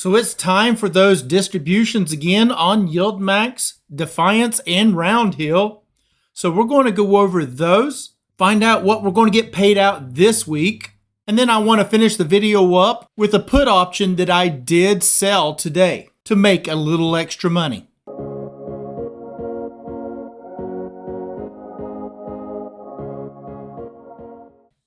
So it's time for those distributions again on YieldMax, Defiance, and Roundhill. So we're going to go over those, find out what we're going to get paid out this week, and then I want to finish the video up with a put option that I did sell today to make a little extra money.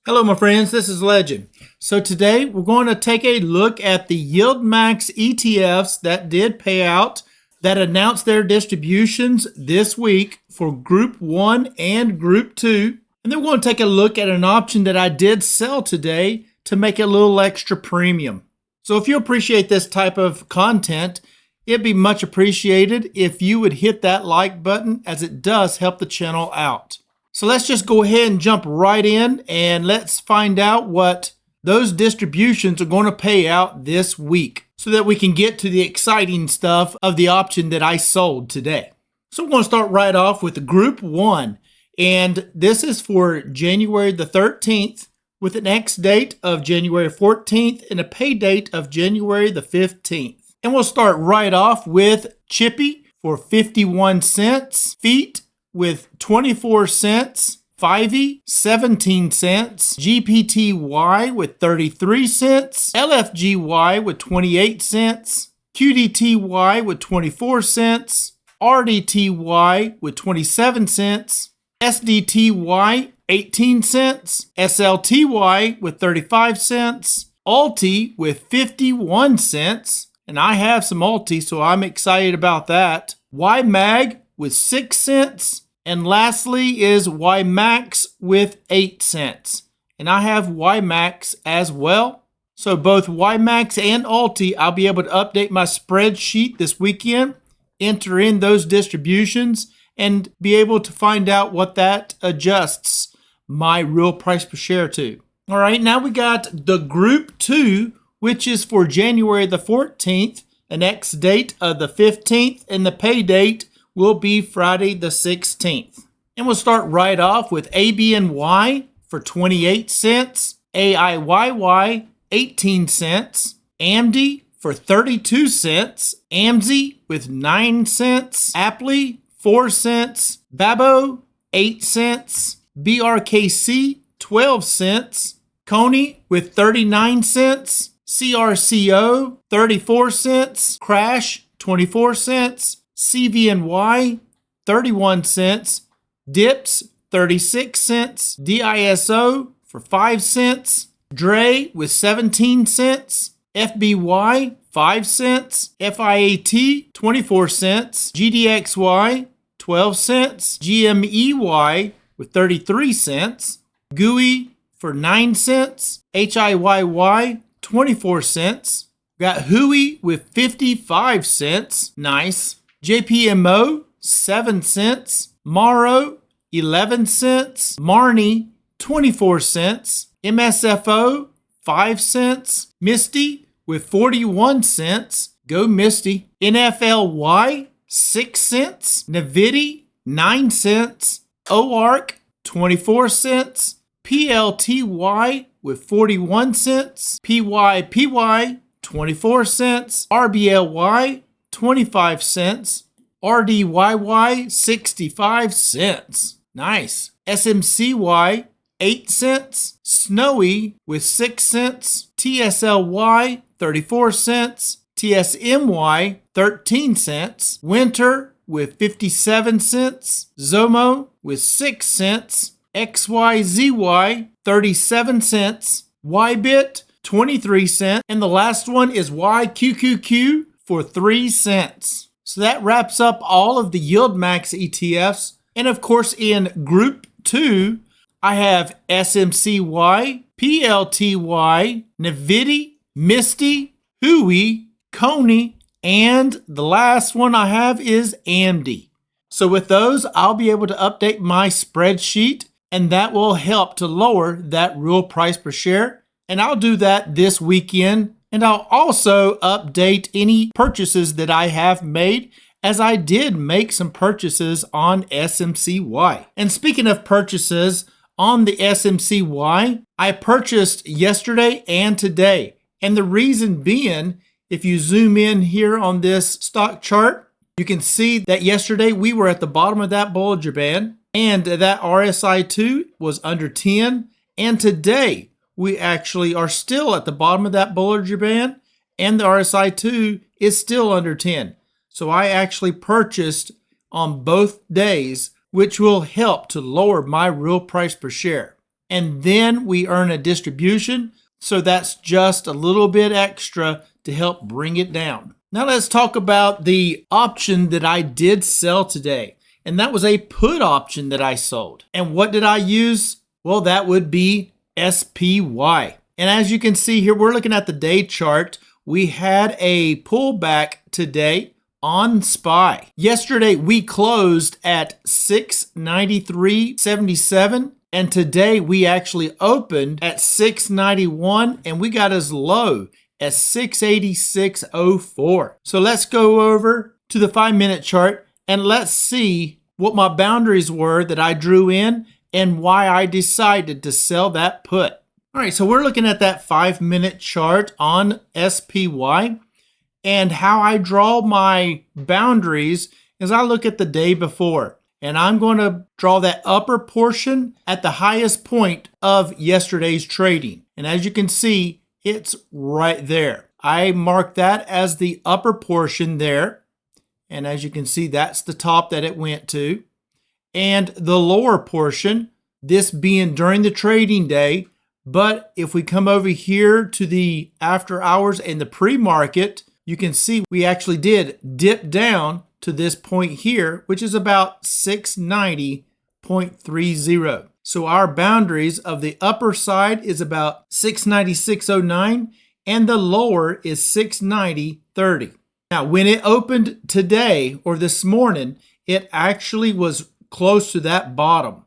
Hello my friends, this is Legend. So today we're going to take a look at the YieldMax ETFs that did pay out, that announced their distributions this week for Group 1 and Group 2. And then we're going to take a look at an option that I did sell today to make a little extra premium. So if you appreciate this type of content, it'd be much appreciated if you would hit that like button, as it does help the channel out. So let's just go ahead and jump right in and let's find out what those distributions are going to pay out this week so that we can get to the exciting stuff of the option that I sold today. So we're going to start right off with Group 1, and this is for January the 13th with an X date of January 14th and a pay date of January the 15th. And we'll start right off with Chippy for 51 cents, Feet with 24 cents, Fivey 17 cents, GPTY with 33 cents, LFGY with 28 cents, QDTY with 24 cents, RDTY with 27 cents, SDTY 18 cents, SLTY with 35 cents, Alti with 51 cents, and I have some Alti, so I'm excited about that. YMAG with 6 cents, and lastly is YieldMax with 8 cents. And I have YieldMax as well. So both YieldMax and Alti, I'll be able to update my spreadsheet this weekend, enter in those distributions, and be able to find out what that adjusts my real price per share to. All right, now we got the Group 2, which is for January the 14th, an X date of the 15th, and the pay date will be Friday the 16th. And we'll start right off with ABNY for 28 cents, AIYY 18 cents, AMD for 32 cents, AMZ with 9 cents, Aptly 4 cents, Babo 8 cents, BRKC 12 cents, Coney with 39 cents, CRCO 34 cents, Crash 24 cents, CVNY 31 cents, Dips 36 cents, DISO for 5 cents, Dre with 17 cents, FBY 5 cents, FIAT 24 cents, GDXY 12 cents, GMEY with 33 cents, GUI for 9 cents, HIYY 24 cents, got Hui with 55 cents, nice, JPMO 7 cents, Maro 11 cents, Marnie 24 cents, MSFO 5 cents, Misty with 41 cents, go Misty, NFLY 6 cents, Navidi 9 cents, OARC 24 cents, PLTY with 41 cents, PYPY 24 cents, RBLY 25 cents, RDYY 65 cents. Nice. SMCY 8 cents, Snowy with 6 cents, TSLY 34 cents, TSMY 13 cents, Winter with 57 cents, Zomo with 6 cents, XYZY 37 cents, Ybit 23 cents, and the last one is YQQQ for 3 cents. So that wraps up all of the YieldMax ETFs. And of course, in Group 2, I have SMCY, PLTY, Navidi, Misty, Hui, Coney, and the last one I have is AMD. So with those, I'll be able to update my spreadsheet, and that will help to lower that real price per share. And I'll do that this weekend. And I'll also update any purchases that I have made, as I did make some purchases on SMCY. And speaking of purchases on the SMCY, I purchased yesterday and today. And the reason being If you zoom in here on this stock chart, you can see that yesterday we were at the bottom of that Bollinger Band, and that RSI2 was under 10. And today we actually are still at the bottom of that Bollinger Band, and the RSI2 is still under 10. So I actually purchased on both days, which will help to lower my real price per share. And then we earn a distribution, so that's just a little bit extra to help bring it down. Now let's talk about the option that I did sell today. And that was a put option that I sold. And what did I use? Well, that would be SPY. And as you can see here, we're looking at the day chart. We had a pullback today on SPY. Yesterday, we closed at 693.77. And today, we actually opened at 691, and we got as low as 686.04. So let's go over to the 5-minute chart and let's see what my boundaries were that I drew in and why I decided to sell that put. All right, so we're looking at that 5-minute chart on SPY, and how I draw my boundaries is I look at the day before, and I'm going to draw that upper portion at the highest point of yesterday's trading. And as you can see, it's right there. I mark that as the upper portion there. And as you can see, that's the top that it went to. And the lower portion, this being during the trading day. But if we come over here to the after hours and the pre-market, you can see we actually did dip down to this point here, which is about 690.30. So our boundaries of the upper side is about 696.09 and the lower is 690.30. Now, when it opened today or this morning, it actually was close to that bottom.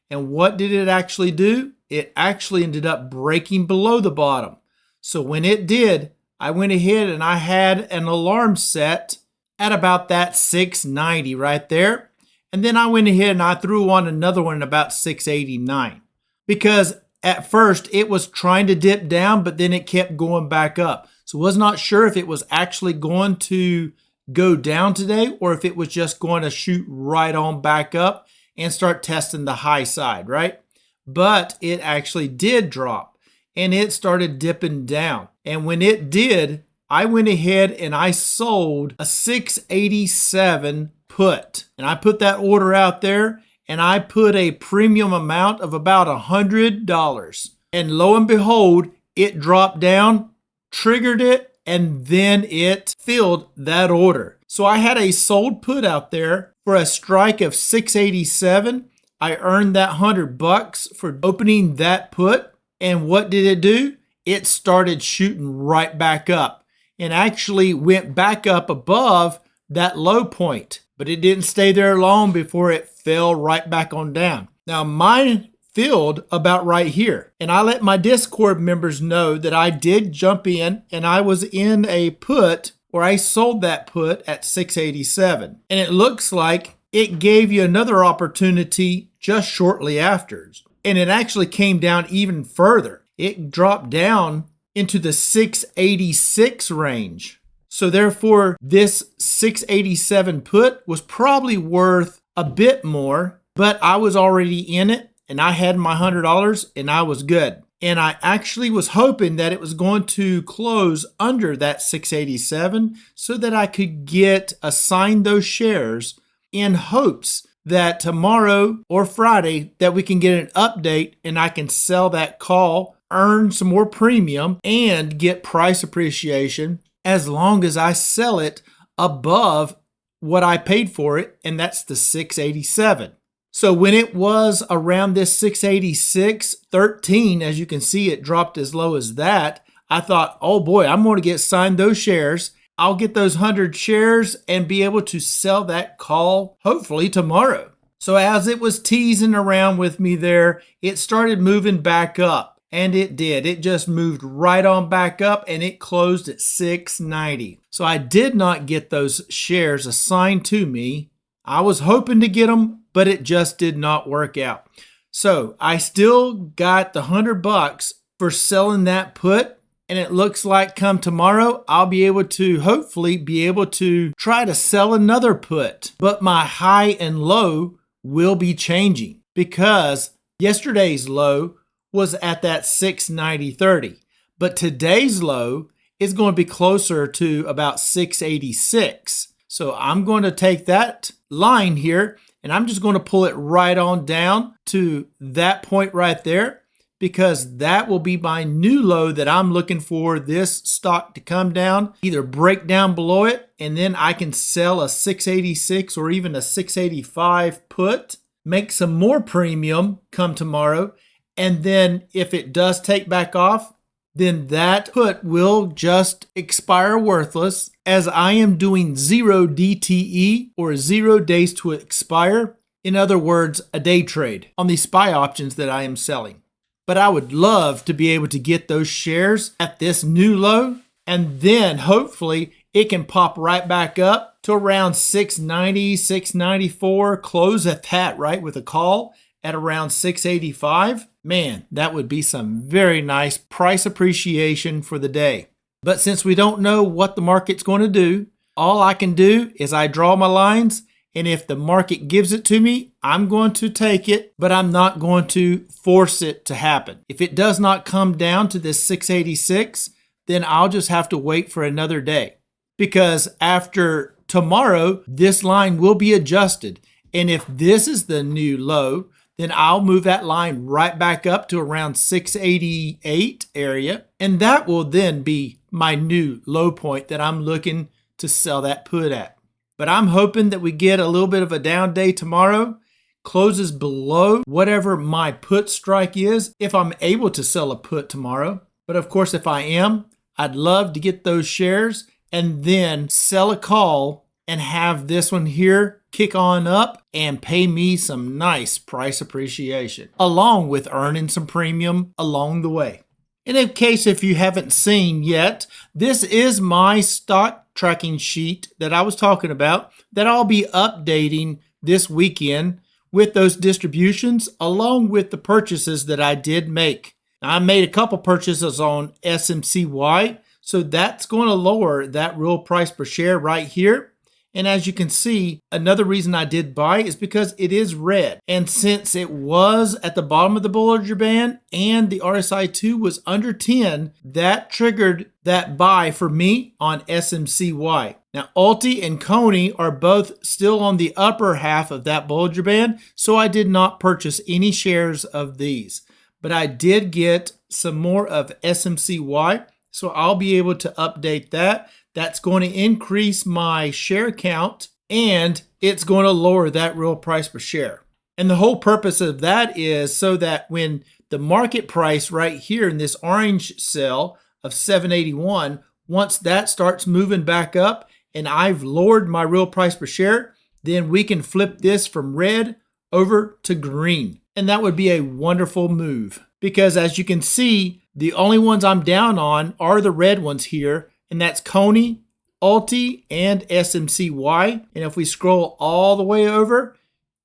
And what did it actually do? It actually ended up breaking below the bottom. So when it did, I went ahead and I had an alarm set at about that 690 right there. And then I went ahead and I threw on another one at about 689. Because at first it was trying to dip down, but then it kept going back up. So I was not sure if it was actually going to go down today or if it was just going to shoot right on back up and start testing the high side, right? But it actually did drop and it started dipping down. And when it did, I went ahead and I sold a 687 put. And I put that order out there and I put a premium amount of about $100. And lo and behold, it dropped down, triggered it, and then it filled that order. So I had a sold put out there for a strike of 687. I earned that $100 for opening that put. And what did it do? It started shooting right back up and actually went back up above that low point. But it didn't stay there long before it fell right back on down. Now mine filled about right here. And I let my Discord members know that I did jump in and I was in a put where I sold that put at 687. And it looks like it gave you another opportunity just shortly after. And it actually came down even further. It dropped down into the 686 range. So therefore, this 687 put was probably worth a bit more, but I was already in it and I had my $100 and I was good. And I actually was hoping that it was going to close under that 687 so that I could get assigned those shares in hopes that tomorrow or Friday that we can get an update and I can sell that call, earn some more premium, and get price appreciation as long as I sell it above what I paid for it, and that's the 687. So when it was around this 686.13, as you can see, it dropped as low as that. I thought, oh boy, I'm going to get signed those shares. I'll get those 100 shares and be able to sell that call hopefully tomorrow. So as it was teasing around with me there, it started moving back up. And it did. It just moved right on back up and it closed at 690. So I did not get those shares assigned to me. I was hoping to get them, but it just did not work out. So I still got the $100 for selling that put. And it looks like come tomorrow, I'll be able to hopefully be able to try to sell another put. But my high and low will be changing because yesterday's low was at that 690.30. But today's low is going to be closer to about 686. So I'm going to take that line here and I'm just going to pull it right on down to that point right there, because that will be my new low that I'm looking for this stock to come down, either break down below it, and then I can sell a 686 or even a 685 put, make some more premium come tomorrow. And then if it does take back off, then that put will just expire worthless, as I am doing 0 DTE or 0 days to expire. In other words, a day trade on these SPY options that I am selling. But I would love to be able to get those shares at this new low, and then hopefully it can pop right back up to around 690, 694, close at that, right, with a call at around 685. Man, that would be some very nice price appreciation for the day. But since we don't know what the market's going to do, all I can do is I draw my lines, and if the market gives it to me, I'm going to take it, but I'm not going to force it to happen. If it does not come down to this 686, then I'll just have to wait for another day, because after tomorrow, this line will be adjusted. And if this is the new low, then I'll move that line right back up to around 688 area. And that will then be my new low point that I'm looking to sell that put at. But I'm hoping that we get a little bit of a down day tomorrow, closes below whatever my put strike is, if I'm able to sell a put tomorrow. But of course, if I am, I'd love to get those shares and then sell a call and have this one here kick on up and pay me some nice price appreciation, along with earning some premium along the way. And in case if you haven't seen yet, this is my stock tracking sheet that I was talking about that I'll be updating this weekend with those distributions along with the purchases that I did make. Now, I made a couple purchases on SMCY, so that's going to lower that real price per share right here. And as you can see, another reason I did buy is because it is red. And since it was at the bottom of the Bollinger Band and the RSI 2 was under 10, that triggered that buy for me on SMCY. Now, Ulti and Coney are both still on the upper half of that Bollinger Band, so I did not purchase any shares of these. But I did get some more of SMCY, so I'll be able to update that. That's going to increase my share count, and it's going to lower that real price per share. And the whole purpose of that is so that when the market price right here in this orange cell of 781, once that starts moving back up and I've lowered my real price per share, then we can flip this from red over to green. And that would be a wonderful move, because as you can see, the only ones I'm down on are the red ones here. And that's Coney, Ulti, and SMCY. And if we scroll all the way over,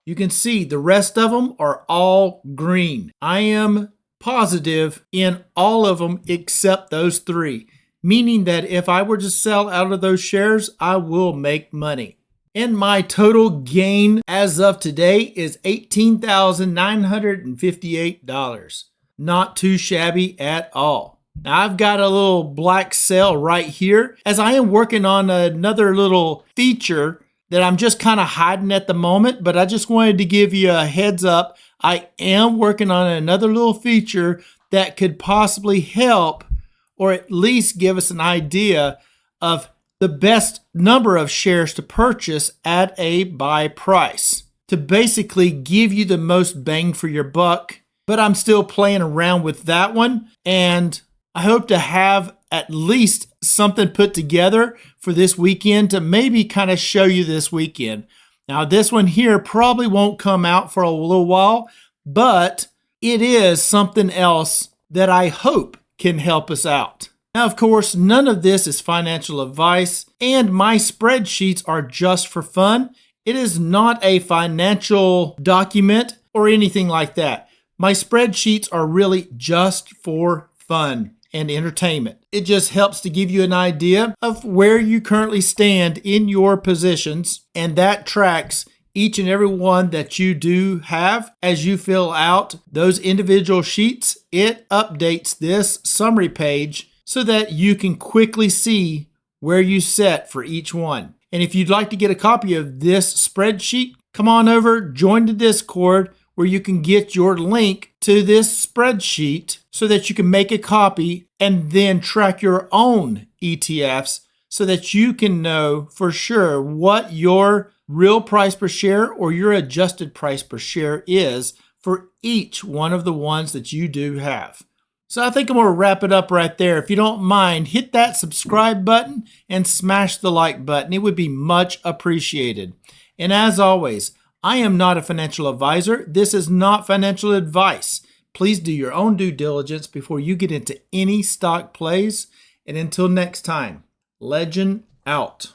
you can see the rest of them are all green. I am positive in all of them except those three, meaning that if I were to sell out of those shares, I will make money. And my total gain as of today is $18,958. Not too shabby at all. Now, I've got a little black cell right here as I am working on another little feature that I'm just kind of hiding at the moment, but I just wanted to give you a heads up. I am working on another little feature that could possibly help, or at least give us an idea of the best number of shares to purchase at a buy price to basically give you the most bang for your buck. But I'm still playing around with that one, and I hope to have at least something put together for this weekend to maybe kind of show you this weekend. Now, this one here probably won't come out for a little while, but it is something else that I hope can help us out. Now, of course, none of this is financial advice, and my spreadsheets are just for fun. It is not a financial document or anything like that. My spreadsheets are really just for fun and entertainment. It just helps to give you an idea of where you currently stand in your positions, and that tracks each and every one that you do have. As you fill out those individual sheets, it updates this summary page so that you can quickly see where you set for each one. And if you'd like to get a copy of this spreadsheet, come on over, join the Discord where you can get your link to this spreadsheet so that you can make a copy and then track your own ETFs so that you can know for sure what your real price per share or your adjusted price per share is for each one of the ones that you do have. So I think I'm going to wrap it up right there. If you don't mind, hit that subscribe button and smash the like button. It would be much appreciated. And as always, I am not a financial advisor. This is not financial advice. Please do your own due diligence before you get into any stock plays. And until next time, Legend out.